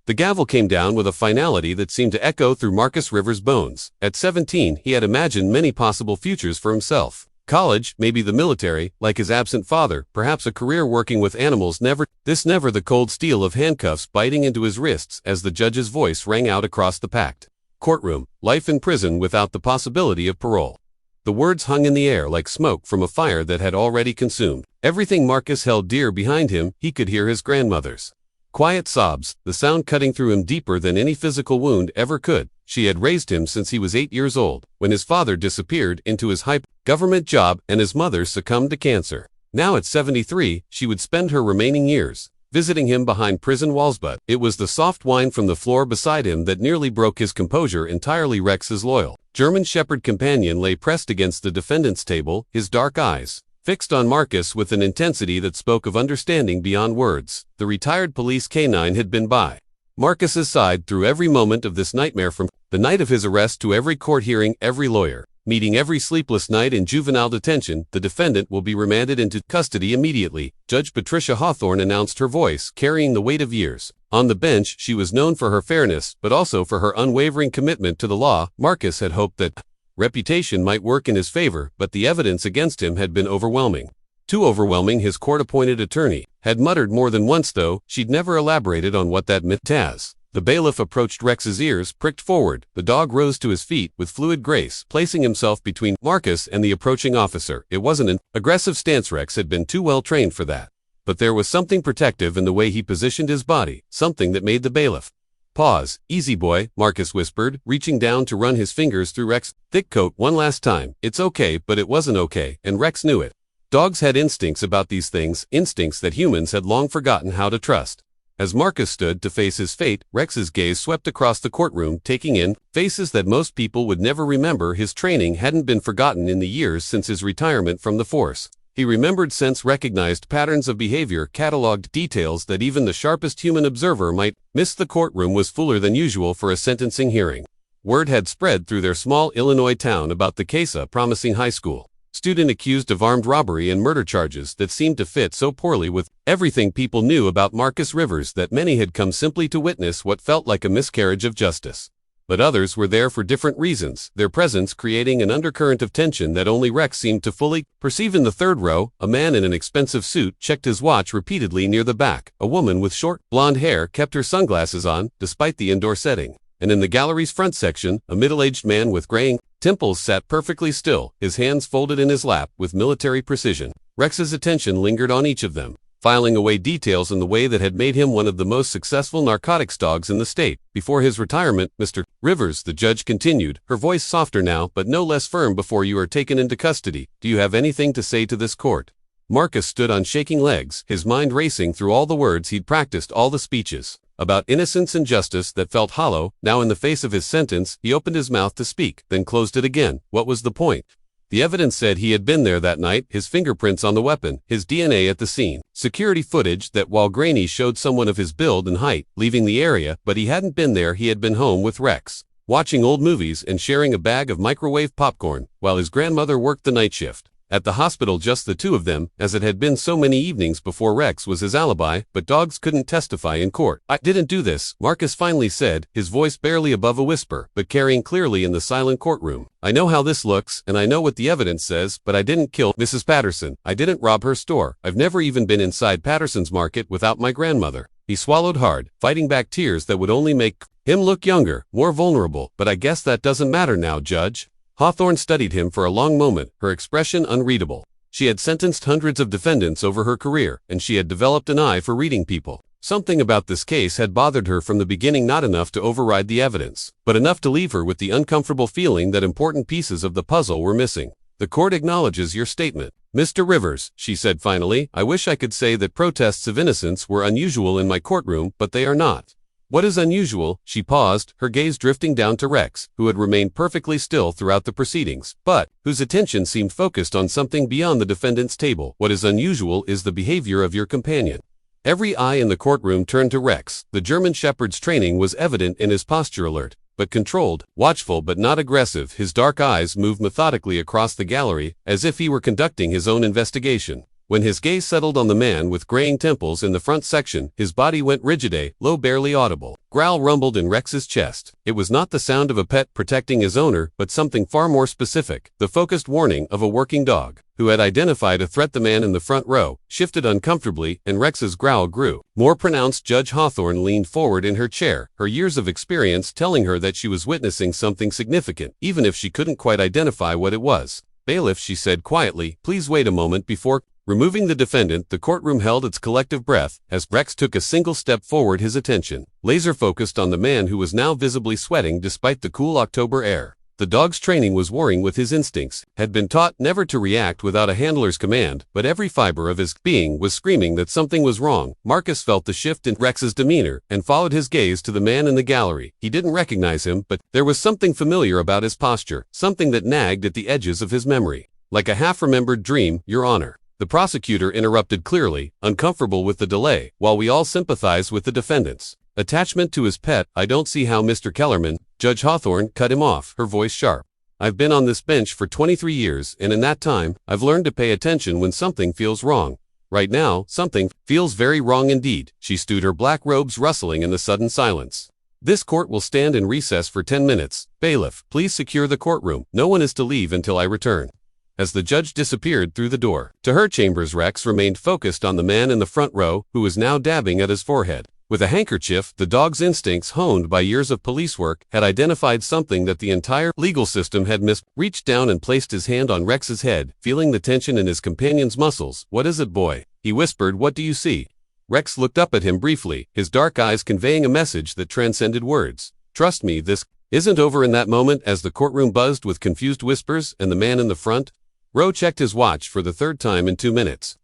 The gavel came down with a finality that seemed to echo through Marcus Rivers' bones. At 17, he had imagined many possible futures for himself. College, maybe the military, like his absent father, perhaps a career working with animals, never the cold steel of handcuffs biting into his wrists as the judge's voice rang out across the packed courtroom. Life in prison without the possibility of parole. The words hung in the air like smoke from a fire that had already consumed everything Marcus held dear behind him. He could hear his grandmother's quiet sobs, the sound cutting through him deeper than any physical wound ever could. She had raised him since he was 8 years old, when his father disappeared into his government job and his mother succumbed to cancer. Now at 73, she would spend her remaining years visiting him behind prison walls, but it was the soft whine from the floor beside him that nearly broke his composure entirely. Rex's loyal German Shepherd companion lay pressed against the defendant's table, his dark eyes fixed on Marcus with an intensity that spoke of understanding beyond words. The retired police canine had been by Marcus's side through every moment of this nightmare, from the night of his arrest to every court hearing, every lawyer meeting, every sleepless night in juvenile detention. The defendant will be remanded into custody immediately, Judge Patricia Hawthorne announced, her voice carrying the weight of years. On the bench, she was known for her fairness, but also for her unwavering commitment to the law. Marcus had hoped that reputation might work in his favor, but the evidence against him had been overwhelming. Too overwhelming, his court-appointed attorney had muttered more than once, though she'd never elaborated on what that meant. As the bailiff approached, Rex's ears pricked forward. The dog rose to his feet with fluid grace, placing himself between Marcus and the approaching officer. It wasn't an aggressive stance. Rex had been too well trained for that. But there was something protective in the way he positioned his body, something that made the bailiff pause. "Easy, boy," Marcus whispered, reaching down to run his fingers through Rex's thick coat one last time. "It's okay," but it wasn't okay, and Rex knew it. Dogs had instincts about these things, instincts that humans had long forgotten how to trust. As Marcus stood to face his fate, Rex's gaze swept across the courtroom, taking in faces that most people would never remember. His training hadn't been forgotten in the years since his retirement from the force. He remembered recognized patterns of behavior, cataloged details that even the sharpest human observer might miss. The courtroom was fuller than usual for a sentencing hearing. Word had spread through their small Illinois town about the case, a promising high school student accused of armed robbery and murder charges that seemed to fit so poorly with everything people knew about Marcus Rivers that many had come simply to witness what felt like a miscarriage of justice. But others were there for different reasons, their presence creating an undercurrent of tension that only Rex seemed to fully perceive. In the third row, a man in an expensive suit checked his watch repeatedly near the back. A woman with short, blonde hair kept her sunglasses on, despite the indoor setting. And in the gallery's front section, a middle-aged man with graying temples sat perfectly still, his hands folded in his lap with military precision. Rex's attention lingered on each of them, filing away details in the way that had made him one of the most successful narcotics dogs in the state. Before his retirement, Mr. Rivers, the judge continued, her voice softer now but no less firm, before you are taken into custody, do you have anything to say to this court? Marcus stood on shaking legs, his mind racing through all the words he'd practiced, all the speeches about innocence and justice that felt hollow. Now in the face of his sentence, he opened his mouth to speak, then closed it again. What was the point? The evidence said he had been there that night, his fingerprints on the weapon, his DNA at the scene, security footage that, while grainy, showed someone of his build and height leaving the area, but he hadn't been there. He had been home with Rex, watching old movies and sharing a bag of microwave popcorn, while his grandmother worked the night shift. At the hospital, just the two of them, as it had been so many evenings before. Rex was his alibi, but dogs couldn't testify in court. I didn't do this, Marcus finally said, his voice barely above a whisper, but carrying clearly in the silent courtroom. I know how this looks, and I know what the evidence says, but I didn't kill Mrs. Patterson. I didn't rob her store. I've never even been inside Patterson's market without my grandmother. He swallowed hard, fighting back tears that would only make him look younger, more vulnerable. But I guess that doesn't matter now, Judge. Hawthorne studied him for a long moment, her expression unreadable. She had sentenced hundreds of defendants over her career, and she had developed an eye for reading people. Something about this case had bothered her from the beginning, not enough to override the evidence, but enough to leave her with the uncomfortable feeling that important pieces of the puzzle were missing. The court acknowledges your statement, Mr. Rivers, she said finally. I wish I could say that protests of innocence were unusual in my courtroom, but they are not. What is unusual? She paused, her gaze drifting down to Rex, who had remained perfectly still throughout the proceedings, but whose attention seemed focused on something beyond the defendant's table. What is unusual is the behavior of your companion. Every eye in the courtroom turned to Rex. The German Shepherd's training was evident in his posture, alert, but controlled, watchful but not aggressive. His dark eyes moved methodically across the gallery, as if he were conducting his own investigation. When his gaze settled on the man with graying temples in the front section, his body went rigid. A low, barely audible growl rumbled in Rex's chest. It was not the sound of a pet protecting his owner, but something far more specific, the focused warning of a working dog, who had identified a threat. The man in the front row shifted uncomfortably, and Rex's growl grew more pronounced. Judge Hawthorne leaned forward in her chair, her years of experience telling her that she was witnessing something significant, even if she couldn't quite identify what it was. Bailiff, she said quietly, please wait a moment before removing the defendant. The courtroom held its collective breath as Rex took a single step forward, his attention laser-focused on the man who was now visibly sweating despite the cool October air. The dog's training was warring with his instincts, had been taught never to react without a handler's command, but every fiber of his being was screaming that something was wrong. Marcus felt the shift in Rex's demeanor and followed his gaze to the man in the gallery. He didn't recognize him, but there was something familiar about his posture, something that nagged at the edges of his memory. Like a half-remembered dream, Your Honor. The prosecutor interrupted clearly, uncomfortable with the delay, while we all sympathize with the defendant's attachment to his pet. I don't see how, Mr. Kellerman. Judge Hawthorne cut him off, her voice sharp. I've been on this bench for 23 years, and in that time, I've learned to pay attention when something feels wrong. Right now, something feels very wrong indeed. She stood, her black robes rustling in the sudden silence. This court will stand in recess for 10 minutes. Bailiff, please secure the courtroom. No one is to leave until I return. As the judge disappeared through the door to her chambers, Rex remained focused on the man in the front row, who was now dabbing at his forehead with a handkerchief. The dog's instincts, honed by years of police work, had identified something that the entire legal system had missed. Reached down and placed his hand on Rex's head, feeling the tension in his companion's muscles. What is it, boy? He whispered. What do you see? Rex looked up at him briefly, his dark eyes conveying a message that transcended words. Trust me, this isn't over. In that moment, as the courtroom buzzed with confused whispers and the man in the front row checked his watch for the third time in 2 minutes,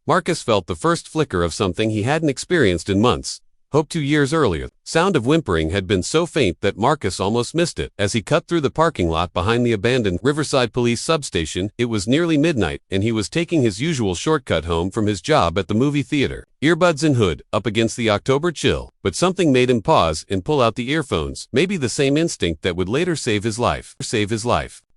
Marcus felt the first flicker of something he hadn't experienced in months. Hope 2 years earlier. Sound of whimpering had been so faint that Marcus almost missed it as he cut through the parking lot behind the abandoned Riverside Police substation. It was nearly midnight, and he was taking his usual shortcut home from his job at the movie theater, earbuds and hood, up against the October chill. But something made him pause and pull out the earphones, maybe the same instinct that would later save his life.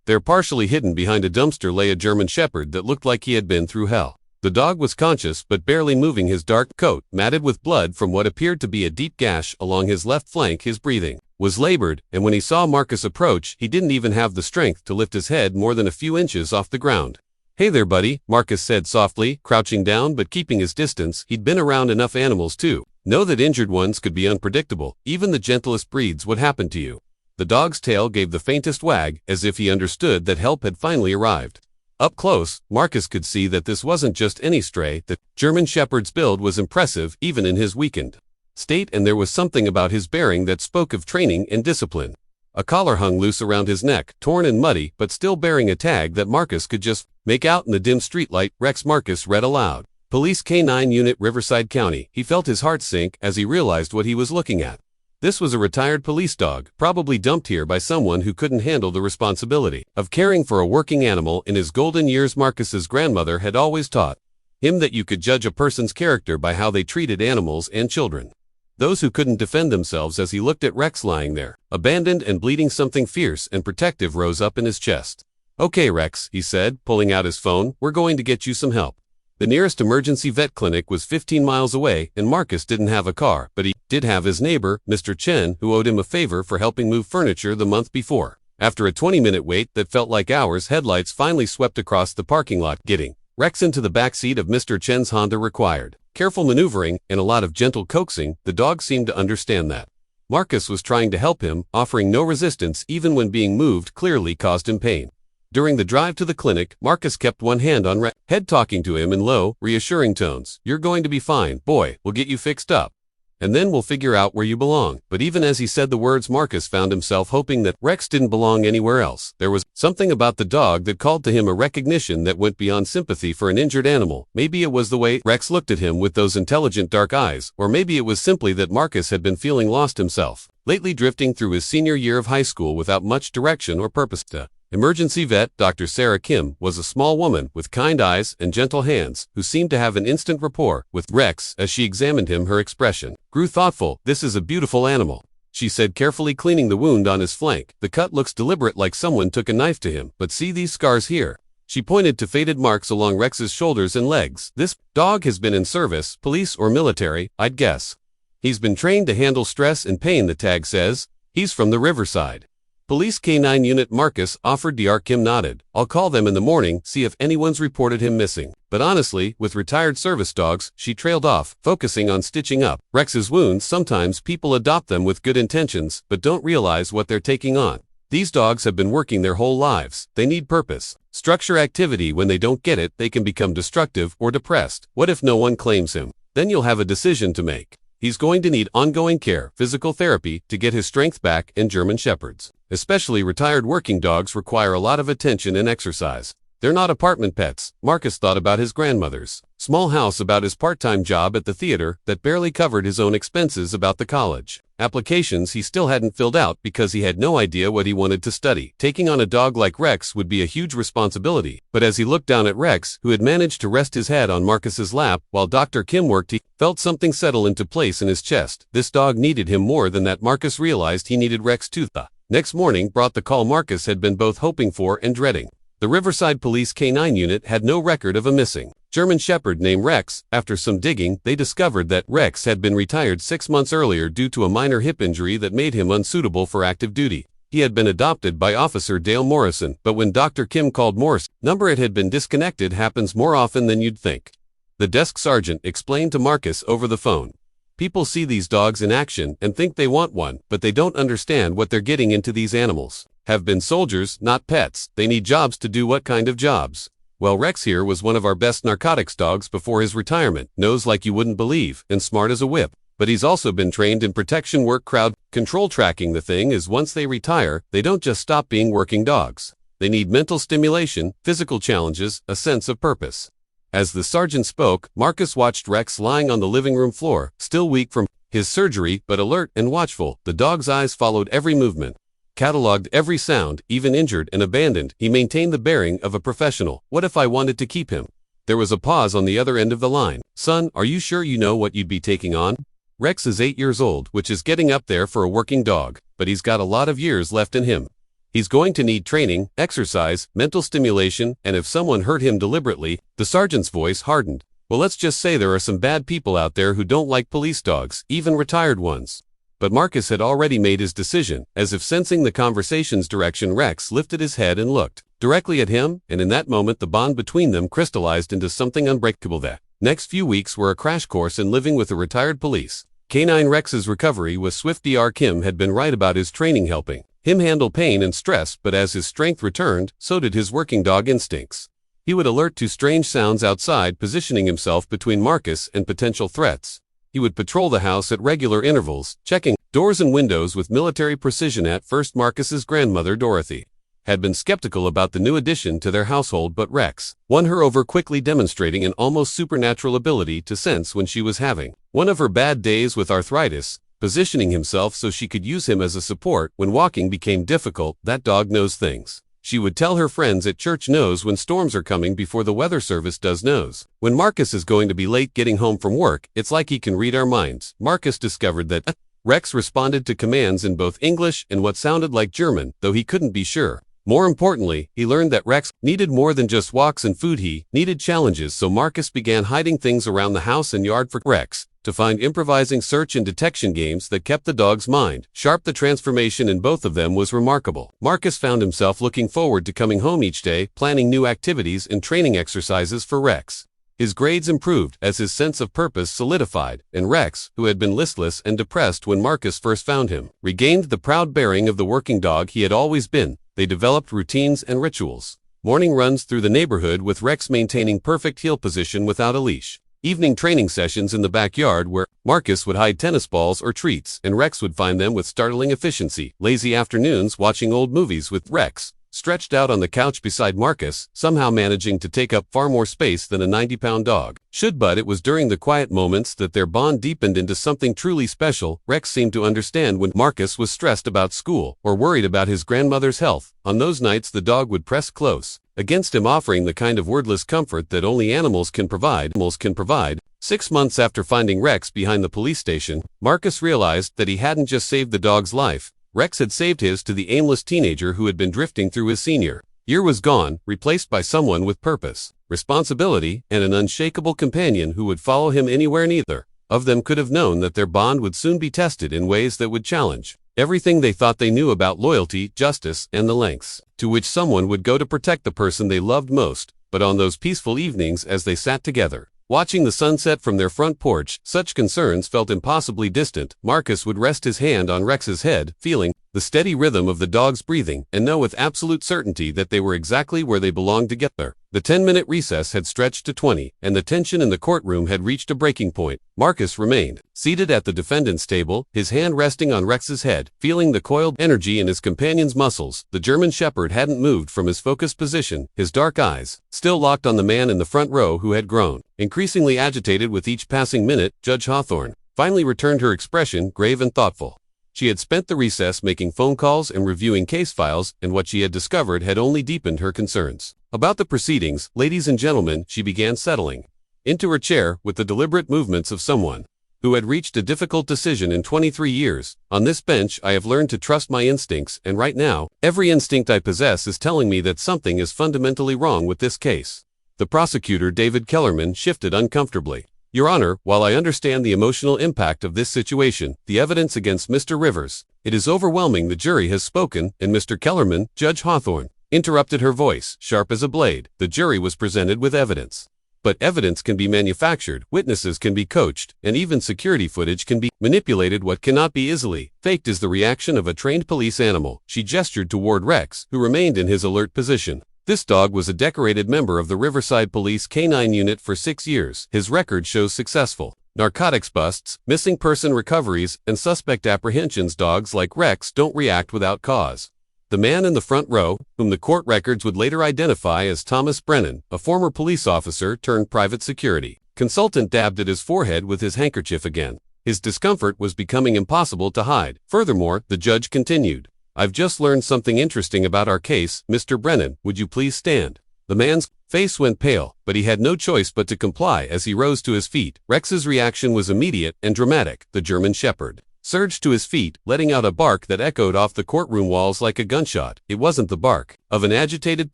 There, partially hidden behind a dumpster, lay a German Shepherd that looked like he had been through hell. The dog was conscious but barely moving, his dark coat matted with blood from what appeared to be a deep gash along his left flank. His breathing was labored, and when he saw Marcus approach, he didn't even have the strength to lift his head more than a few inches off the ground. Hey there, buddy, Marcus said softly, crouching down but keeping his distance. He'd been around enough animals to know that injured ones could be unpredictable. Even the gentlest breeds would happen to you. The dog's tail gave the faintest wag, as if he understood that help had finally arrived. Up close, Marcus could see that this wasn't just any stray. The German Shepherd's build was impressive even in his weakened state, and there was something about his bearing that spoke of training and discipline. A collar hung loose around his neck, torn and muddy, but still bearing a tag that Marcus could just make out in the dim streetlight. Rex. Marcus read aloud. Police K-9 Unit, Riverside County. He felt his heart sink as he realized what he was looking at. This was a retired police dog, probably dumped here by someone who couldn't handle the responsibility of caring for a working animal. In his golden years, Marcus's grandmother had always taught him that you could judge a person's character by how they treated animals and children, those who couldn't defend themselves. As he looked at Rex lying there, abandoned and bleeding, something fierce and protective rose up in his chest. Okay, Rex, he said, pulling out his phone, we're going to get you some help. The nearest emergency vet clinic was 15 miles away, and Marcus didn't have a car, but he did have his neighbor, Mr. Chen, who owed him a favor for helping move furniture the month before. After a 20-minute wait that felt like hours, headlights finally swept across the parking lot. Getting Rex into the back seat of Mr. Chen's Honda required careful maneuvering and a lot of gentle coaxing. The dog seemed to understand that Marcus was trying to help him, offering no resistance even when being moved clearly caused him pain. During the drive to the clinic, Marcus kept one hand on Rex's head, talking to him in low, reassuring tones. You're going to be fine, boy, we'll get you fixed up, and then we'll figure out where you belong. But even as he said the words, Marcus found himself hoping that Rex didn't belong anywhere else. There was something about the dog that called to him a recognition that went beyond sympathy for an injured animal. Maybe it was the way Rex looked at him with those intelligent dark eyes, or maybe it was simply that Marcus had been feeling lost himself, lately drifting through his senior year of high school without much direction or purpose. Emergency vet Dr. Sarah Kim was a small woman with kind eyes and gentle hands who seemed to have an instant rapport with Rex. As she examined him, her expression grew thoughtful. This is a beautiful animal, she said, carefully cleaning the wound on his flank. The cut looks deliberate, like someone took a knife to him. But see these scars here? She pointed to faded marks along Rex's shoulders and legs. "This dog has been in service, police or military, I'd guess. He's been trained to handle stress and pain," the tag says. "He's from the Riverside Police K9 Unit." Marcus offered. Dr. Kim nodded. "I'll call them in the morning, see if anyone's reported him missing." But honestly, with retired service dogs, she trailed off, focusing on stitching up Rex's wounds. Sometimes people adopt them with good intentions, but don't realize what they're taking on. These dogs have been working their whole lives. They need purpose, structure, activity. When they don't get it, they can become destructive or depressed. What if no one claims him? Then you'll have a decision to make. He's going to need ongoing care, physical therapy, to get his strength back, and German Shepherds, especially retired working dogs, require a lot of attention and exercise. They're not apartment pets. Marcus thought about his grandmother's small house, about his part-time job at the theater that barely covered his own expenses, about the college applications he still hadn't filled out because he had no idea what he wanted to study. Taking on a dog like Rex would be a huge responsibility, but as he looked down at Rex, who had managed to rest his head on Marcus's lap while Dr. Kim worked, he felt something settle into place in his chest. This dog needed him more than that. Marcus realized he needed Rex too. The next morning brought the call Marcus had been both hoping for and dreading. The Riverside Police K9 Unit had no record of a missing German Shepherd named Rex. After some digging, they discovered that Rex had been retired 6 months earlier due to a minor hip injury that made him unsuitable for active duty. He had been adopted by Officer Dale Morrison, but when Dr. Kim called Morrison's number, it had been disconnected. Happens more often than you'd think. The desk sergeant explained to Marcus over the phone. People see these dogs in action and think they want one, but they don't understand what they're getting into. These animals have been soldiers, not pets. They need jobs to do. What kind of jobs? Well, Rex here was one of our best narcotics dogs before his retirement. Knows like you wouldn't believe, and smart as a whip. But he's also been trained in protection work, crowd control, tracking. The thing is, once they retire, they don't just stop being working dogs. They need mental stimulation, physical challenges, a sense of purpose. As the sergeant spoke, Marcus watched Rex lying on the living room floor, still weak from his surgery, but alert and watchful. The dog's eyes followed every movement, cataloged every sound. Even injured and abandoned, he maintained the bearing of a professional. "What if I wanted to keep him?" There was a pause on the other end of the line. "Son, are you sure you know what you'd be taking on? Rex is 8 years old, which is getting up there for a working dog, but he's got a lot of years left in him. He's going to need training, exercise, mental stimulation, and if someone hurt him deliberately..." The sergeant's voice hardened. "Well, let's just say there are some bad people out there who don't like police dogs, even retired ones." But Marcus had already made his decision. As if sensing the conversation's direction, Rex lifted his head and looked directly at him, and in that moment the bond between them crystallized into something unbreakable. The next few weeks were a crash course in living with a retired police K9. Rex's recovery was swift. Dr. Kim had been right about his training helping him handle pain and stress, but as his strength returned, so did his working dog instincts. He would alert to strange sounds outside, positioning himself between Marcus and potential threats. He would patrol the house at regular intervals, checking doors and windows with military precision. At first, Marcus's grandmother, Dorothy, had been skeptical about the new addition to their household, but Rex won her over quickly, demonstrating an almost supernatural ability to sense when she was having one of her bad days with arthritis, positioning himself so she could use him as a support when walking became difficult. "That dog knows things," she would tell her friends at church. "Knows when storms are coming before the weather service does. Knows when Marcus is going to be late getting home from work. It's like he can read our minds." Marcus discovered that Rex responded to commands in both English and what sounded like German, though he couldn't be sure. More importantly, he learned that Rex needed more than just walks and food. He needed challenges, so Marcus began hiding things around the house and yard for Rex to find, improvising search and detection games that kept the dog's mind sharp. The transformation in both of them was remarkable. Marcus found himself looking forward to coming home each day, planning new activities and training exercises for Rex. His grades improved as his sense of purpose solidified, and Rex, who had been listless and depressed when Marcus first found him, regained the proud bearing of the working dog he had always been. They developed routines and rituals. Morning runs through the neighborhood with Rex maintaining perfect heel position without a leash. Evening training sessions in the backyard where Marcus would hide tennis balls or treats, and Rex would find them with startling efficiency. Lazy afternoons watching old movies with Rex, stretched out on the couch beside Marcus, somehow managing to take up far more space than a 90-pound dog should. But it was during the quiet moments that their bond deepened into something truly special. Rex seemed to understand when Marcus was stressed about school or worried about his grandmother's health. On those nights, the dog would press close against him, offering the kind of wordless comfort that only animals can provide. 6 months after finding Rex behind the police station, Marcus realized that he hadn't just saved the dog's life. Rex had saved his to the aimless teenager who had been drifting through his senior Year was gone, replaced by someone with purpose, responsibility, and an unshakable companion who would follow him anywhere. Neither of them could have known that their bond would soon be tested in ways that would challenge everything they thought they knew about loyalty, justice, and the lengths to which someone would go to protect the person they loved most. But on those peaceful evenings as they sat together, watching the sunset from their front porch, such concerns felt impossibly distant. Marcus would rest his hand on Rex's head, feeling the steady rhythm of the dog's breathing, and know with absolute certainty that they were exactly where they belonged together. The 10-minute recess had stretched to 20, and the tension in the courtroom had reached a breaking point. Marcus remained seated at the defendant's table, his hand resting on Rex's head, feeling the coiled energy in his companion's muscles. The German Shepherd hadn't moved from his focused position, his dark eyes still locked on the man in the front row who had grown increasingly agitated with each passing minute. Judge Hawthorne finally returned her expression, grave and thoughtful. She had spent the recess making phone calls and reviewing case files, and what she had discovered had only deepened her concerns about the proceedings. Ladies and gentlemen, she began, settling into her chair with the deliberate movements of someone who had reached a difficult decision in 23 years. On this bench, I have learned to trust my instincts, and right now, every instinct I possess is telling me that something is fundamentally wrong with this case. The prosecutor, David Kellerman, shifted uncomfortably. Your Honor, while I understand the emotional impact of this situation, the evidence against Mr. Rivers, it is overwhelming. The jury has spoken, and Mr. Kellerman, Judge Hawthorne, interrupted, her voice sharp as a blade. The jury was presented with evidence. But evidence can be manufactured, witnesses can be coached, and even security footage can be manipulated. What cannot be easily faked is the reaction of a trained police animal. She gestured toward Rex, who remained in his alert position. This dog was a decorated member of the Riverside Police K-9 unit for 6 years. His record shows successful narcotics busts, missing person recoveries, and suspect apprehensions. Dogs like Rex don't react without cause. The man in the front row, whom the court records would later identify as Thomas Brennan, a former police officer turned private security consultant, dabbed at his forehead with his handkerchief again. His discomfort was becoming impossible to hide. Furthermore, the judge continued, I've just learned something interesting about our case. Mr. Brennan, would you please stand? The man's face went pale, but he had no choice but to comply as he rose to his feet. Rex's reaction was immediate and dramatic. The German Shepherd surged to his feet, letting out a bark that echoed off the courtroom walls like a gunshot. It wasn't the bark of an agitated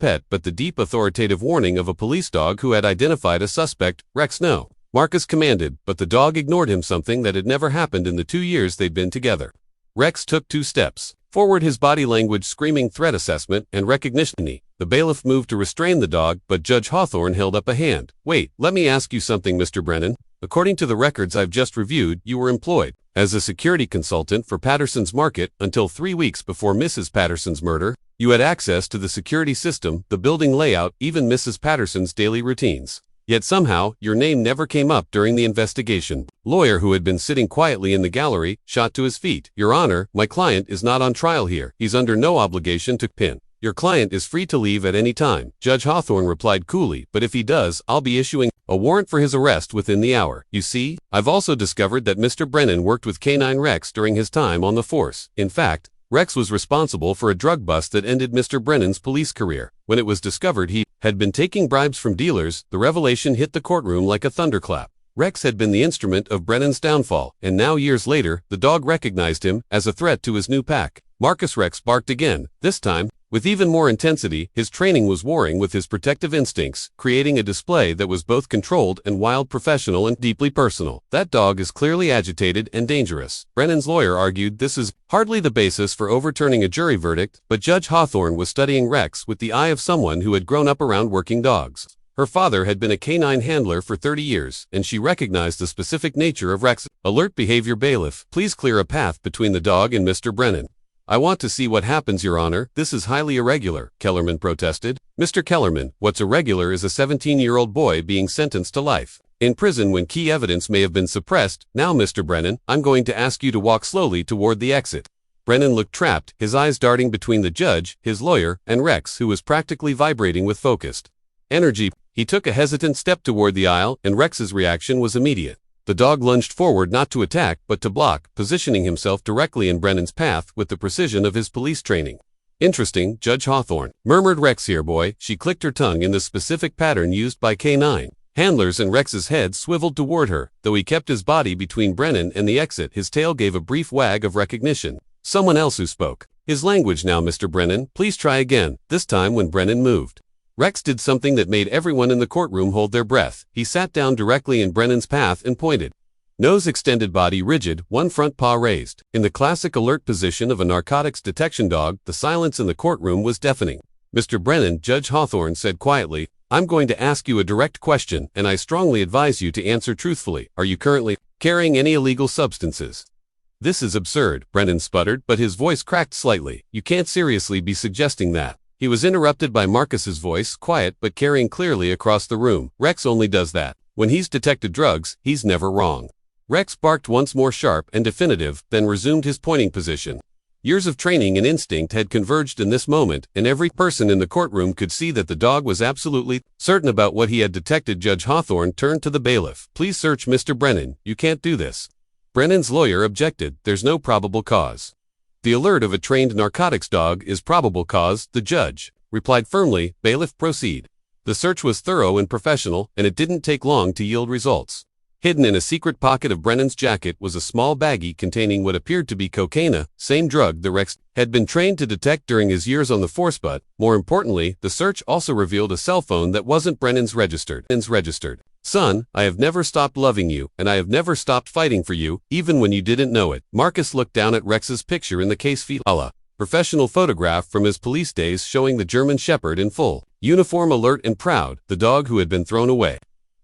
pet, but the deep authoritative warning of a police dog who had identified a suspect. Rex, no, Marcus commanded, but the dog ignored him, something that had never happened in the 2 years they'd been together. Rex took 2 steps forward, his body language screaming threat assessment and recognition. The bailiff moved to restrain the dog, but Judge Hawthorne held up a hand. Wait, let me ask you something, Mr. Brennan. According to the records I've just reviewed, you were employed as a security consultant for Patterson's Market until 3 weeks before Mrs. Patterson's murder. You had access to the security system, the building layout, even Mrs. Patterson's daily routines. Yet somehow, your name never came up during the investigation. Lawyer, who had been sitting quietly in the gallery, shot to his feet. Your Honor, my client is not on trial here. He's under no obligation to pin. Your client is free to leave at any time. Judge Hawthorne replied coolly, but if he does, I'll be issuing a warrant for his arrest within the hour. You see, I've also discovered that Mr. Brennan worked with K-9 Rex during his time on the force. In fact, Rex was responsible for a drug bust that ended Mr. Brennan's police career. When it was discovered he had been taking bribes from dealers, the revelation hit the courtroom like a thunderclap. Rex had been the instrument of Brennan's downfall, and now years later, the dog recognized him as a threat to his new pack. Marcus. Rex barked again, this time with even more intensity. His training was warring with his protective instincts, creating a display that was both controlled and wild, professional and deeply personal. That dog is clearly agitated and dangerous. Brennan's lawyer argued this is hardly the basis for overturning a jury verdict, but Judge Hawthorne was studying Rex with the eye of someone who had grown up around working dogs. Her father had been a canine handler for 30 years, and she recognized the specific nature of Rex's alert behavior. Bailiff, please clear a path between the dog and Mr. Brennan. I want to see what happens, Your Honor. This is highly irregular, Kellerman protested. Mr. Kellerman, what's irregular is a 17-year-old boy being sentenced to life in prison when key evidence may have been suppressed. Now, Mr. Brennan, I'm going to ask you to walk slowly toward the exit. Brennan looked trapped, his eyes darting between the judge, his lawyer, and Rex, who was practically vibrating with focused energy. He took a hesitant step toward the aisle, and Rex's reaction was immediate. The dog lunged forward, not to attack, but to block, positioning himself directly in Brennan's path with the precision of his police training. Interesting, Judge Hawthorne, murmured Rex. Here, boy. She clicked her tongue in the specific pattern used by K-9 handlers, and Rex's head swiveled toward her. Though he kept his body between Brennan and the exit, his tail gave a brief wag of recognition. Someone else who spoke. His language now, Mr. Brennan. Please try again, this time when Brennan moved. Rex did something that made everyone in the courtroom hold their breath. He sat down directly in Brennan's path and pointed. Nose extended, body rigid, one front paw raised. In the classic alert position of a narcotics detection dog, the silence in the courtroom was deafening. Mr. Brennan, Judge Hawthorne said quietly, I'm going to ask you a direct question, and I strongly advise you to answer truthfully. Are you currently carrying any illegal substances? This is absurd, Brennan sputtered, but his voice cracked slightly. You can't seriously be suggesting that. He was interrupted by Marcus's voice, quiet but carrying clearly across the room. Rex only does that. When he's detected drugs, he's never wrong. Rex barked once more, sharp and definitive, then resumed his pointing position. Years of training and instinct had converged in this moment, and every person in the courtroom could see that the dog was absolutely certain about what he had detected. Judge Hawthorne turned to the bailiff. Please search Mr. Brennan. You can't do this. Brennan's lawyer objected. There's no probable cause. The alert of a trained narcotics dog is probable cause, the judge replied firmly. Bailiff, proceed. The search was thorough and professional, and it didn't take long to yield results. Hidden in a secret pocket of Brennan's jacket was a small baggie containing what appeared to be cocaine, same drug that Rex had been trained to detect during his years on the force, but, more importantly, the search also revealed a cell phone that wasn't Brennan's registered. Son, I have never stopped loving you, and I have never stopped fighting for you, even when you didn't know it. Marcus looked down at Rex's picture in the case feed. Professional photograph from his police days showing the German Shepherd in full uniform, alert and proud. The dog who had been thrown away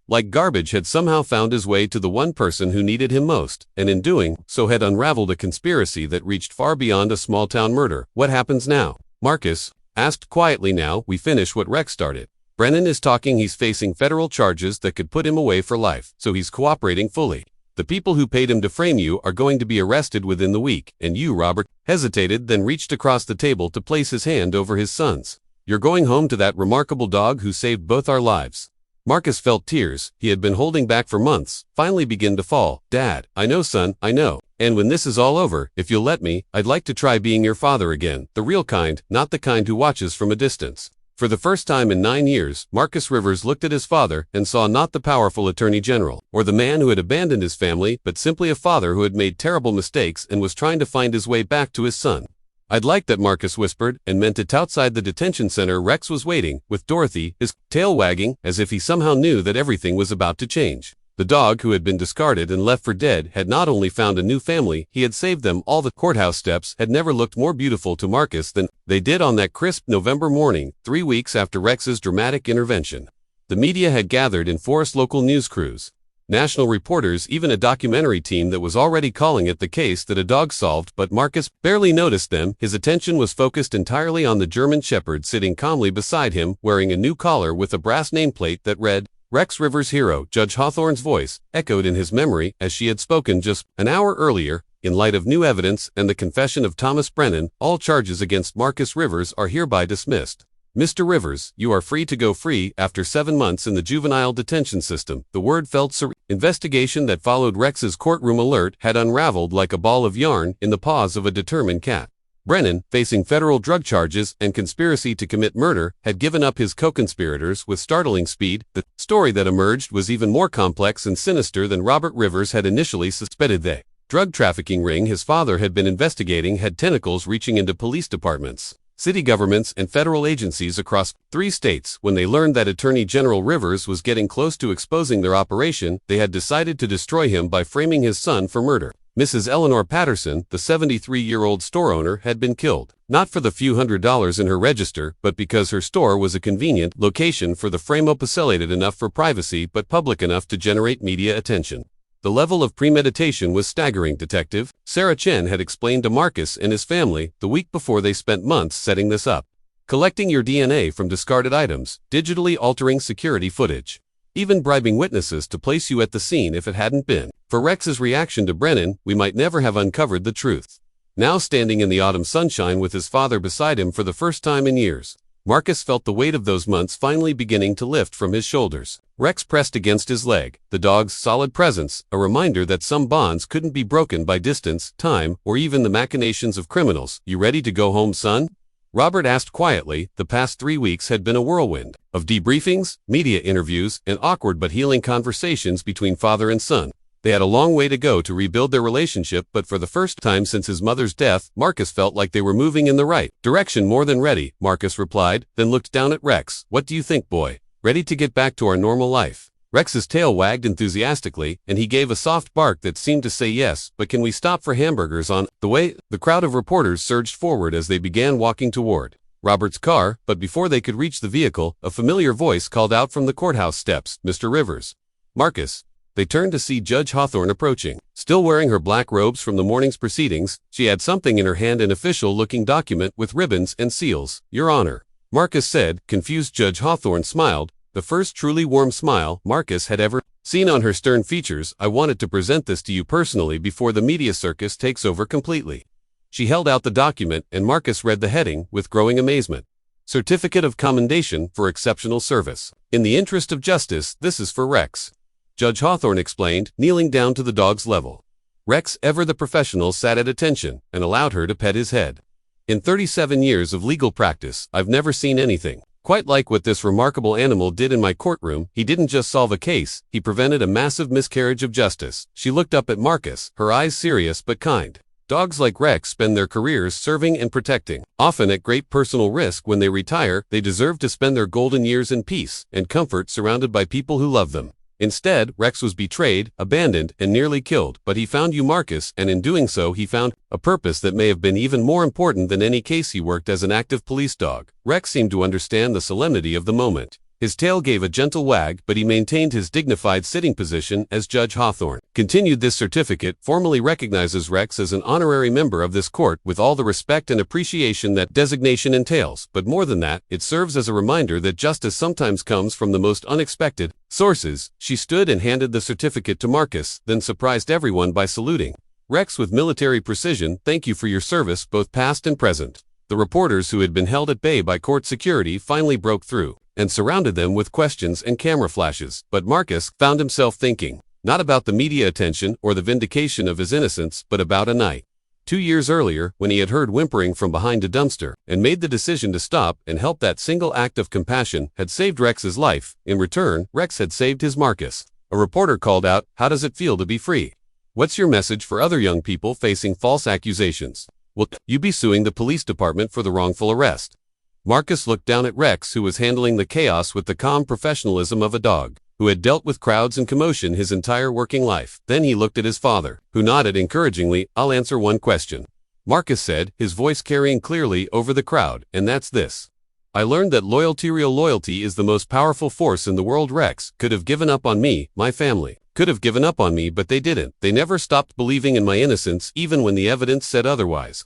like garbage had somehow found his way to the one person who needed him most, and in doing so had unraveled a conspiracy that reached far beyond a small-town murder. What happens now? Marcus asked quietly. Now we finish what Rex started. Brennan is talking. He's facing federal charges that could put him away for life, so he's cooperating fully. The people who paid him to frame you are going to be arrested within the week, and you, Robert, hesitated, then reached across the table to place his hand over his son's. You're going home to that remarkable dog who saved both our lives. Marcus felt tears he had been holding back for months finally begin to fall. Dad, I know, son, I know. And when this is all over, if you'll let me, I'd like to try being your father again. The real kind, not the kind who watches from a distance. For the first time in 9 years, Marcus Rivers looked at his father and saw not the powerful attorney general or the man who had abandoned his family, but simply a father who had made terrible mistakes and was trying to find his way back to his son. I'd like that, Marcus whispered, and meant it. Outside the detention center, Rex was waiting, with Dorothy, his tail wagging, as if he somehow knew that everything was about to change. The dog who had been discarded and left for dead had not only found a new family, he had saved them all. The courthouse steps had never looked more beautiful to Marcus than they did on that crisp November morning, 3 weeks after Rex's dramatic intervention. The media had gathered in force, local news crews, national reporters, even a documentary team that was already calling it the case that a dog solved, but Marcus barely noticed them. His attention was focused entirely on the German Shepherd sitting calmly beside him, wearing a new collar with a brass nameplate that read, Rex Rivers Hero. Judge Hawthorne's voice echoed in his memory as she had spoken just an hour earlier. In light of new evidence and the confession of Thomas Brennan, all charges against Marcus Rivers are hereby dismissed. Mr. Rivers, you are free to go free after 7 months in the juvenile detention system. The word felt serene. Investigation that followed Rex's courtroom alert had unraveled like a ball of yarn in the paws of a determined cat. Brennan, facing federal drug charges and conspiracy to commit murder, had given up his co-conspirators with startling speed. The story that emerged was even more complex and sinister than Robert Rivers had initially suspected. The drug trafficking ring his father had been investigating had tentacles reaching into police departments, city governments, and federal agencies across 3 states. When they learned that Attorney General Rivers was getting close to exposing their operation, they had decided to destroy him by framing his son for murder. Mrs. Eleanor Patterson, the 73-year-old store owner, had been killed, not for the few $100s in her register, but because her store was a convenient location for the frame, isolated enough for privacy but public enough to generate media attention. The level of premeditation was staggering. Detective Sarah Chen had explained to Marcus and his family the week before they spent months setting this up. Collecting your DNA from discarded items, digitally altering security footage, even bribing witnesses to place you at the scene if it hadn't been for Rex's reaction to Brennan, we might never have uncovered the truth. Now standing in the autumn sunshine with his father beside him for the first time in years, Marcus felt the weight of those months finally beginning to lift from his shoulders. Rex pressed against his leg, the dog's solid presence, a reminder that some bonds couldn't be broken by distance, time, or even the machinations of criminals. You ready to go home, son? Robert asked quietly. The past 3 weeks had been a whirlwind of debriefings, media interviews, and awkward but healing conversations between father and son. They had a long way to go to rebuild their relationship, but for the first time since his mother's death, Marcus felt like they were moving in the right direction. More than ready, Marcus replied, then looked down at Rex. What do you think, boy? Ready to get back to our normal life? Rex's tail wagged enthusiastically, and he gave a soft bark that seemed to say yes, but can we stop for hamburgers on the way? The crowd of reporters surged forward as they began walking toward Robert's car, but before they could reach the vehicle, a familiar voice called out from the courthouse steps, Mr. Rivers. Marcus. They turned to see Judge Hawthorne approaching. Still wearing her black robes from the morning's proceedings, she had something in her hand, an official-looking document with ribbons and seals. Your Honor, Marcus said. Confused Judge Hawthorne smiled, the first truly warm smile Marcus had ever seen on her stern features. I wanted to present this to you personally before the media circus takes over completely. She held out the document, and Marcus read the heading with growing amazement. Certificate of Commendation for Exceptional Service. In the interest of justice, this is for Rex. Judge Hawthorne explained, kneeling down to the dog's level. Rex, ever the professional, sat at attention and allowed her to pet his head. In 37 years of legal practice, I've never seen anything quite like what this remarkable animal did in my courtroom. He didn't just solve a case, he prevented a massive miscarriage of justice. She looked up at Marcus, her eyes serious but kind. Dogs like Rex spend their careers serving and protecting, often at great personal risk. When they retire, they deserve to spend their golden years in peace and comfort surrounded by people who love them. Instead, Rex was betrayed, abandoned, and nearly killed, but he found you, Marcus, and in doing so he found a purpose that may have been even more important than any case. He worked as an active police dog. Rex seemed to understand the solemnity of the moment. His tail gave a gentle wag, but he maintained his dignified sitting position as Judge Hawthorne continued. This certificate formally recognizes Rex as an honorary member of this court with all the respect and appreciation that designation entails. But more than that, it serves as a reminder that justice sometimes comes from the most unexpected sources. She stood and handed the certificate to Marcus, then surprised everyone by saluting Rex with military precision. Thank you for your service, both past and present. The reporters who had been held at bay by court security finally broke through and surrounded them with questions and camera flashes. But Marcus found himself thinking, not about the media attention or the vindication of his innocence, but about a night 2 years earlier when he had heard whimpering from behind a dumpster and made the decision to stop and help. That single act of compassion had saved Rex's life. In return, Rex had saved his Marcus. A reporter called out, how does it feel to be free? What's your message for other young people facing false accusations? Will you be suing the police department for the wrongful arrest? Marcus looked down at Rex, who was handling the chaos with the calm professionalism of a dog who had dealt with crowds and commotion his entire working life. Then he looked at his father, who nodded encouragingly. I'll answer one question, Marcus said, his voice carrying clearly over the crowd, and that's this. I learned that real loyalty is the most powerful force in the world. Rex could have given up on me, my family could have given up on me, but they didn't. They never stopped believing in my innocence, even when the evidence said otherwise.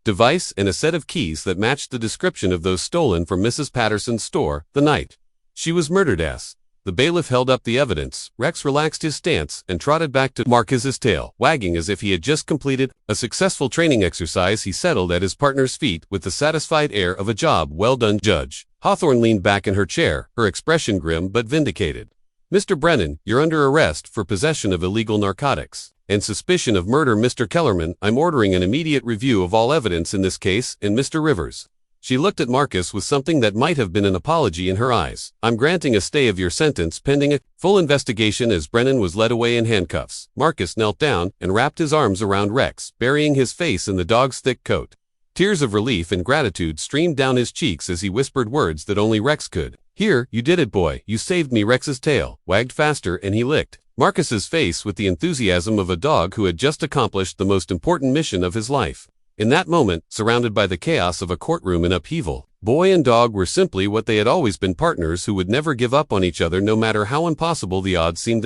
Device and a set of keys that matched the description of those stolen from Mrs. Patterson's store the night she was murdered. The bailiff held up the evidence. Rex relaxed his stance and trotted back to Marcus's tail, wagging as if he had just completed a successful training exercise. He settled at his partner's feet with the satisfied air of a job well done. Judge Hawthorne leaned back in her chair, her expression grim but vindicated. Mr. Brennan, you're under arrest for possession of illegal narcotics and suspicion of murder. Mr. Kellerman, I'm ordering an immediate review of all evidence in this case. And Mr. Rivers. She looked at Marcus with something that might have been an apology in her eyes. I'm granting a stay of your sentence pending a full investigation. As Brennan was led away in handcuffs, Marcus knelt down and wrapped his arms around Rex, burying his face in the dog's thick coat. Tears of relief and gratitude streamed down his cheeks as he whispered words that only Rex could hear. You did it, boy. You saved me. Rex's tail wagged faster and he licked Marcus's face with the enthusiasm of a dog who had just accomplished the most important mission of his life. In that moment, surrounded by the chaos of a courtroom in upheaval, boy and dog were simply what they had always been, partners who would never give up on each other no matter how impossible the odds seemed.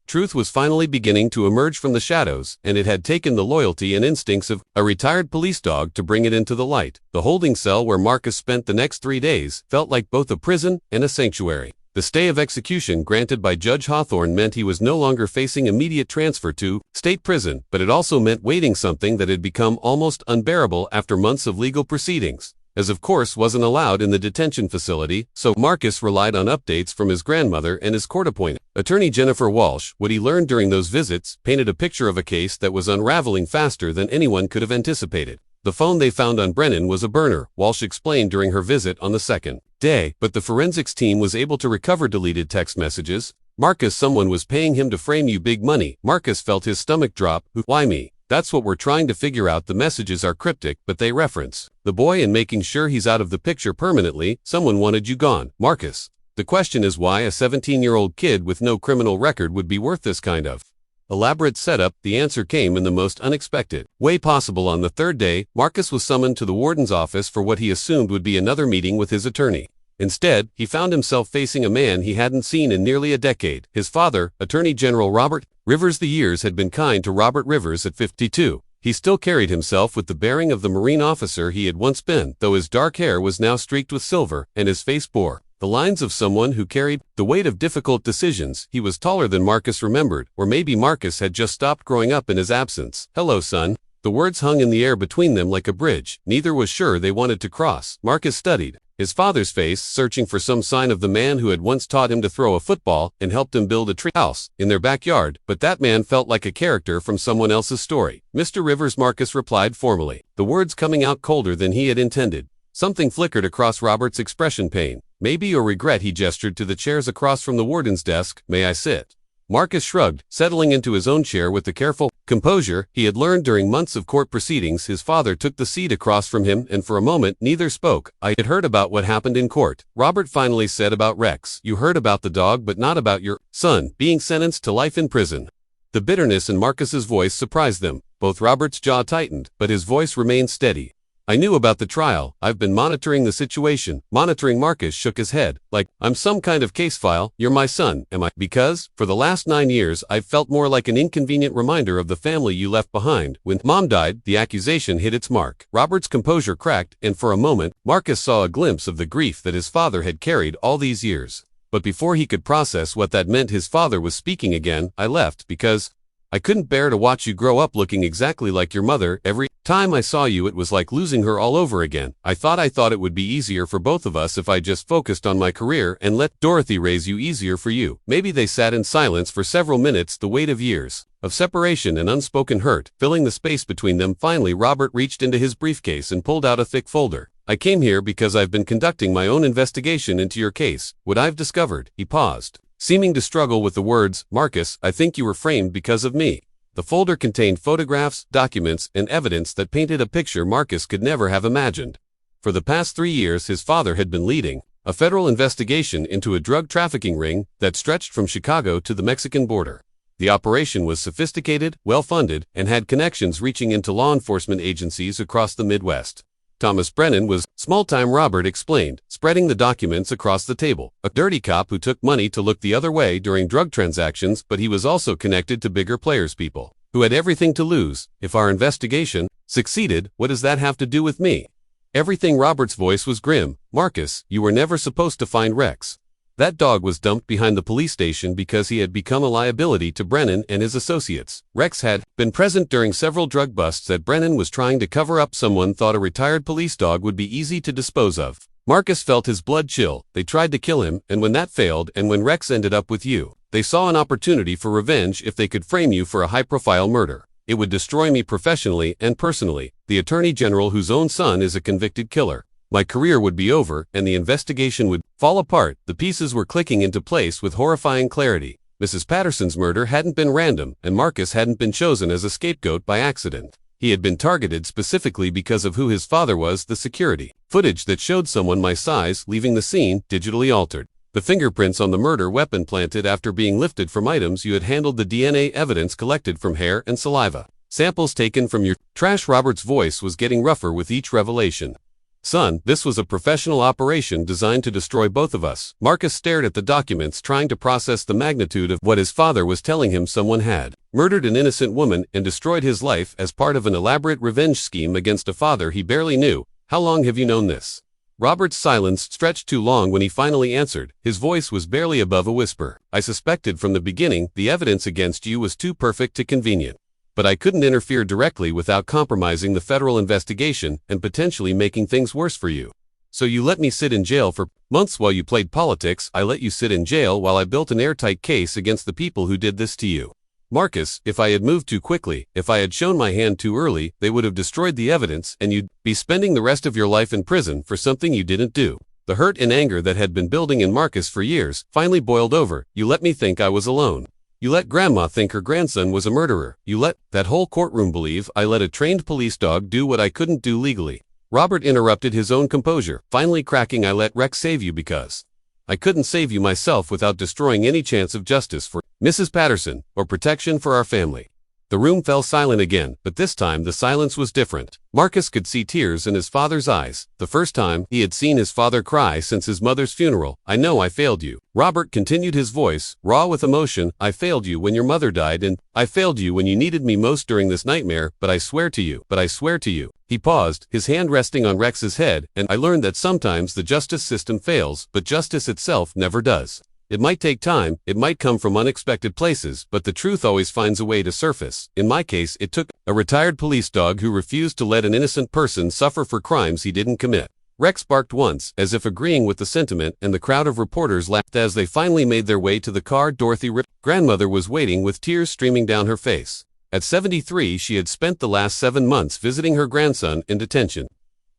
Truth was finally beginning to emerge from the shadows, and it had taken the loyalty and instincts of a retired police dog to bring it into the light. The holding cell where Marcus spent the next 3 days felt like both a prison and a sanctuary. The stay of execution granted by Judge Hawthorne meant he was no longer facing immediate transfer to state prison, but it also meant waiting, something that had become almost unbearable after months of legal proceedings, as of course wasn't allowed in the detention facility. So Marcus relied on updates from his grandmother and his court-appointed attorney Jennifer Walsh. What he learned during those visits painted a picture of a case that was unraveling faster than anyone could have anticipated. The phone they found on Brennan was a burner, Walsh explained during her visit on the second day, but the forensics team was able to recover deleted text messages, Marcus, someone was paying him to frame you big money. Marcus felt his stomach drop. Why me? That's what we're trying to figure out. The messages are cryptic, but they reference the boy and making sure he's out of the picture permanently. Someone wanted you gone, Marcus. The question is why a 17-year-old kid with no criminal record would be worth this kind of elaborate setup. The answer came in the most unexpected way possible. On the third day, Marcus was summoned to the warden's office for what he assumed would be another meeting with his attorney. Instead, he found himself facing a man he hadn't seen in nearly a decade. His father, Attorney General Robert Rivers. The years had been kind to Robert Rivers at 52. He still carried himself with the bearing of the Marine officer he had once been, though his dark hair was now streaked with silver, and his face bore the lines of someone who carried the weight of difficult decisions. He was taller than Marcus remembered, or maybe Marcus had just stopped growing up in his absence. Hello, son. The words hung in the air between them like a bridge. Neither was sure they wanted to cross. Marcus studied his father's face, searching for some sign of the man who had once taught him to throw a football and helped him build a tree house in their backyard, but that man felt like a character from someone else's story. Mr. Rivers, Marcus replied formally, the words coming out colder than he had intended. Something flickered across Robert's expression. Pain, maybe, or regret. He gestured to the chairs across from the warden's desk. May I sit? Marcus shrugged, settling into his own chair with the careful composure he had learned during months of court proceedings. His father took the seat across from him, and for a moment neither spoke. I had heard about what happened in court, Robert finally said. About Rex. You heard about the dog, but not about your son being sentenced to life in prison. The bitterness in Marcus's voice surprised them. Both Robert's jaw tightened, but his voice remained steady. I knew about the trial. I've been monitoring the situation. Monitoring. Marcus shook his head. Like, I'm some kind of case file. You're my son, am I? Because, for the last 9 years, I've felt more like an inconvenient reminder of the family you left behind. When Mom died, the accusation hit its mark. Robert's composure cracked, and for a moment, Marcus saw a glimpse of the grief that his father had carried all these years. But before he could process what that meant, his father was speaking again. I left because I couldn't bear to watch you grow up looking exactly like your mother. Every time I saw you, it was like losing her all over again. I thought it would be easier for both of us if I just focused on my career and let Dorothy raise you. Easier for you. Maybe. They sat in silence for several minutes, the weight of years of separation and unspoken hurt filling the space between them. Finally, Robert reached into his briefcase and pulled out a thick folder. I came here because I've been conducting my own investigation into your case. What I've discovered. He paused, seeming to struggle with the words. Marcus, I think you were framed because of me. The folder contained photographs, documents, and evidence that painted a picture Marcus could never have imagined. For the past 3 years, his father had been leading a federal investigation into a drug trafficking ring that stretched from Chicago to the Mexican border. The operation was sophisticated, well-funded, and had connections reaching into law enforcement agencies across the Midwest. Thomas Brennan was small-time, Robert explained, spreading the documents across the table. A dirty cop who took money to look the other way during drug transactions, but he was also connected to bigger players, people who had everything to lose. If our investigation succeeded, what does that have to do with me? Everything. Robert's voice was grim. Marcus, you were never supposed to find Rex. That dog was dumped behind the police station because he had become a liability to Brennan and his associates. Rex had been present during several drug busts that Brennan was trying to cover up. Someone thought a retired police dog would be easy to dispose of. Marcus felt his blood chill. They tried to kill him, and when that failed, and when Rex ended up with you, they saw an opportunity for revenge. If they could frame you for a high-profile murder, it would destroy me professionally and personally. The Attorney General, whose own son is a convicted killer. My career would be over, and the investigation would fall apart. The pieces were clicking into place with horrifying clarity. Mrs. Patterson's murder hadn't been random, and Marcus hadn't been chosen as a scapegoat by accident. He had been targeted specifically because of who his father was. The security footage that showed someone my size leaving the scene, digitally altered. The fingerprints on the murder weapon planted after being lifted from items you had handled. The DNA evidence collected from hair and saliva. Samples taken from your trash. Robert's voice was getting rougher with each revelation. Son, this was a professional operation designed to destroy both of us. Marcus stared at the documents, trying to process the magnitude of what his father was telling him. Someone had murdered an innocent woman and destroyed his life as part of an elaborate revenge scheme against a father he barely knew. How long have you known this? Robert's silence stretched too long. When he finally answered, his voice was barely above a whisper. I suspected from the beginning the evidence against you was too perfect to convenient. But I couldn't interfere directly without compromising the federal investigation and potentially making things worse for you. So you let me sit in jail for months while you played politics. I let you sit in jail while I built an airtight case against the people who did this to you. Marcus, if I had moved too quickly, if I had shown my hand too early, they would have destroyed the evidence and you'd be spending the rest of your life in prison for something you didn't do. The hurt and anger that had been building in Marcus for years finally boiled over. You let me think I was alone. You let Grandma think her grandson was a murderer. You let that whole courtroom believe I let a trained police dog do what I couldn't do legally. Robert interrupted his own composure, finally cracking. I let Rex save you because I couldn't save you myself without destroying any chance of justice for Mrs. Patterson or protection for our family. The room fell silent again, but this time the silence was different. Marcus could see tears in his father's eyes, the first time he had seen his father cry since his mother's funeral. I know I failed you. Robert continued, his voice raw with emotion. I failed you when your mother died, and I failed you when you needed me most during this nightmare, but I swear to you. He paused, his hand resting on Rex's head, and I learned that sometimes the justice system fails, but justice itself never does. It might take time, it might come from unexpected places, but the truth always finds a way to surface. In my case, it took a retired police dog who refused to let an innocent person suffer for crimes he didn't commit. Rex barked once, as if agreeing with the sentiment, and the crowd of reporters laughed as they finally made their way to the car. Dorothy grandmother was waiting with tears streaming down her face. At 73, she had spent the last 7 months visiting her grandson in detention.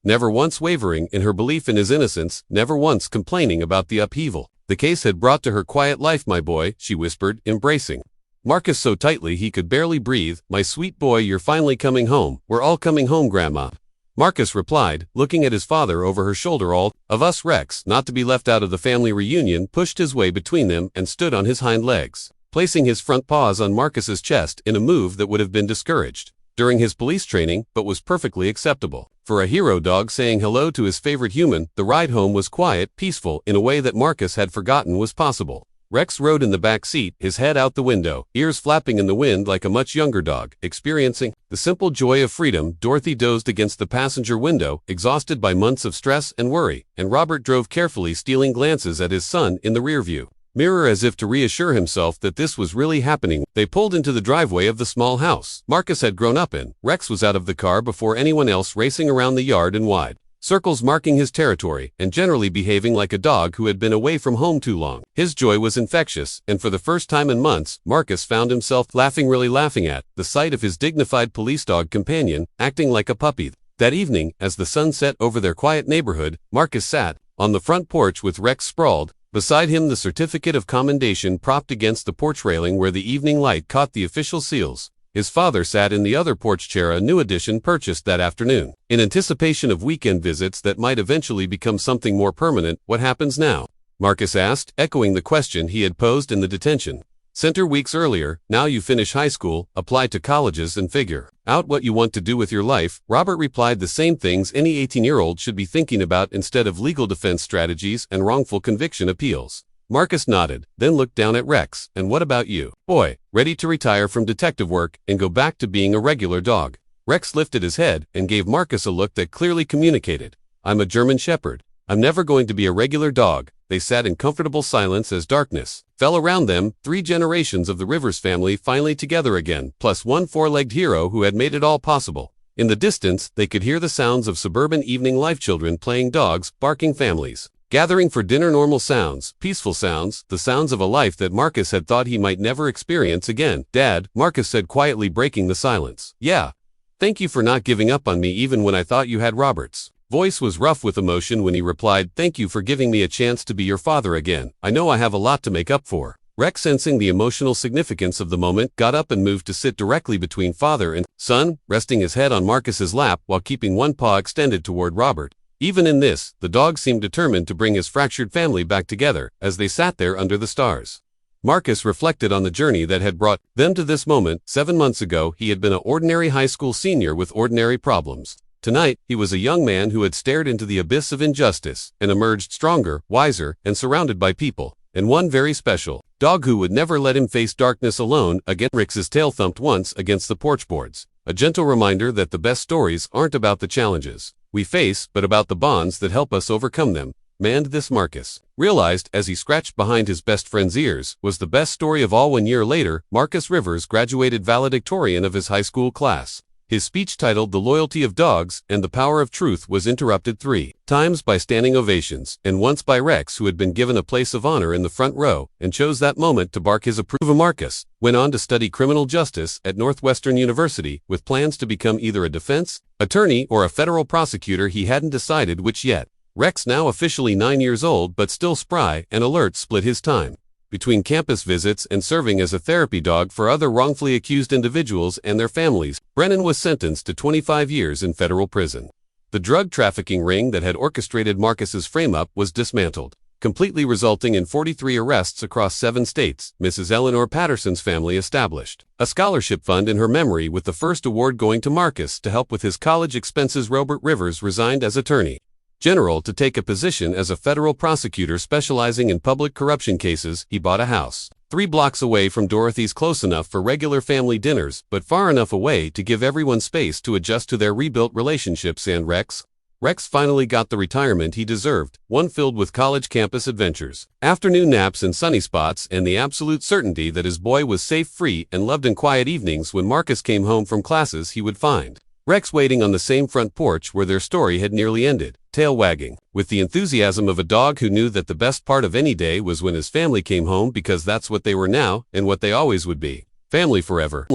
Never once wavering in her belief in his innocence, never once complaining about the upheaval the case had brought to her quiet life. My boy, she whispered, embracing Marcus so tightly he could barely breathe. My sweet boy, you're finally coming home. We're all coming home, Grandma. Marcus replied, looking at his father over her shoulder. All of us. Rex, not to be left out of the family reunion, pushed his way between them and stood on his hind legs, placing his front paws on Marcus's chest in a move that would have been discouraged during his police training, but was perfectly acceptable for a hero dog saying hello to his favorite human. The ride home was quiet, peaceful, in a way that Marcus had forgotten was possible. Rex rode in the back seat, his head out the window, ears flapping in the wind like a much younger dog, experiencing the simple joy of freedom. Dorothy dozed against the passenger window, exhausted by months of stress and worry, and Robert drove carefully, stealing glances at his son in the rearview mirror as if to reassure himself that this was really happening. They pulled into the driveway of the small house Marcus had grown up in. Rex was out of the car before anyone else, racing around the yard in wide circles, marking his territory, and generally behaving like a dog who had been away from home too long. His joy was infectious, and for the first time in months, Marcus found himself really laughing at the sight of his dignified police dog companion, acting like a puppy. That evening, as the sun set over their quiet neighborhood, Marcus sat on the front porch with Rex sprawled beside him, the certificate of commendation propped against the porch railing where the evening light caught the official seals. His father sat in the other porch chair, a new edition purchased that afternoon, in anticipation of weekend visits that might eventually become something more permanent. What happens now? Marcus asked, echoing the question he had posed in the detention center weeks earlier. Now you finish high school, apply to colleges, and figure out what you want to do with your life. Robert replied, the same things any 18-year-old should be thinking about instead of legal defense strategies and wrongful conviction appeals. Marcus nodded, then looked down at Rex. And what about you, boy? Ready to retire from detective work and go back to being a regular dog? Rex lifted his head and gave Marcus a look that clearly communicated, I'm a German Shepherd. I'm never going to be a regular dog. They sat in comfortable silence as darkness fell around them. 3 generations of the Rivers family finally together again, plus one 4-legged hero who had made it all possible. In the distance, they could hear the sounds of suburban evening life, children playing, dogs barking, families gathering for dinner. Normal sounds, peaceful sounds, the sounds of a life that Marcus had thought he might never experience again. Dad, Marcus said quietly, breaking the silence. Yeah. Thank you for not giving up on me even when I thought you had. Robert's voice was rough with emotion when he replied, thank you for giving me a chance to be your father again. I know I have a lot to make up for. Rex, sensing the emotional significance of the moment, got up and moved to sit directly between father and son, resting his head on Marcus's lap while keeping one paw extended toward Robert. Even in this, the dog seemed determined to bring his fractured family back together as they sat there under the stars. Marcus reflected on the journey that had brought them to this moment. 7 months ago, he had been an ordinary high school senior with ordinary problems. Tonight, he was a young man who had stared into the abyss of injustice and emerged stronger, wiser, and surrounded by people, and one very special dog who would never let him face darkness alone again. Rex's tail thumped once against the porch boards, a gentle reminder that the best stories aren't about the challenges we face, but about the bonds that help us overcome them. Man, this, Marcus realized as he scratched behind his best friend's ears, was the best story of all. 1 year later, Marcus Rivers graduated valedictorian of his high school class. His speech, titled The Loyalty of Dogs and the Power of Truth, was interrupted 3 times by standing ovations, and once by Rex, who had been given a place of honor in the front row and chose that moment to bark his approval. Marcus went on to study criminal justice at Northwestern University, with plans to become either a defense attorney or a federal prosecutor. He hadn't decided which yet. Rex, now officially 9 years old but still spry and alert, split his time between campus visits and serving as a therapy dog for other wrongfully accused individuals and their families. Brennan was sentenced to 25 years in federal prison. The drug trafficking ring that had orchestrated Marcus's frame-up was dismantled, completely resulting in 43 arrests across 7 states. Mrs. Eleanor Patterson's family established a scholarship fund in her memory, with the first award going to Marcus to help with his college expenses. Robert Rivers resigned as Attorney General to take a position as a federal prosecutor specializing in public corruption cases. He bought a house 3 blocks away from Dorothy's, close enough for regular family dinners, but far enough away to give everyone space to adjust to their rebuilt relationships. And Rex finally got the retirement he deserved, one filled with college campus adventures, afternoon naps and sunny spots, and the absolute certainty that his boy was safe, free, and loved. In quiet evenings when Marcus came home from classes, he would find Rex waiting on the same front porch where their story had nearly ended, tail wagging, with the enthusiasm of a dog who knew that the best part of any day was when his family came home, because that's what they were now and what they always would be. Family forever.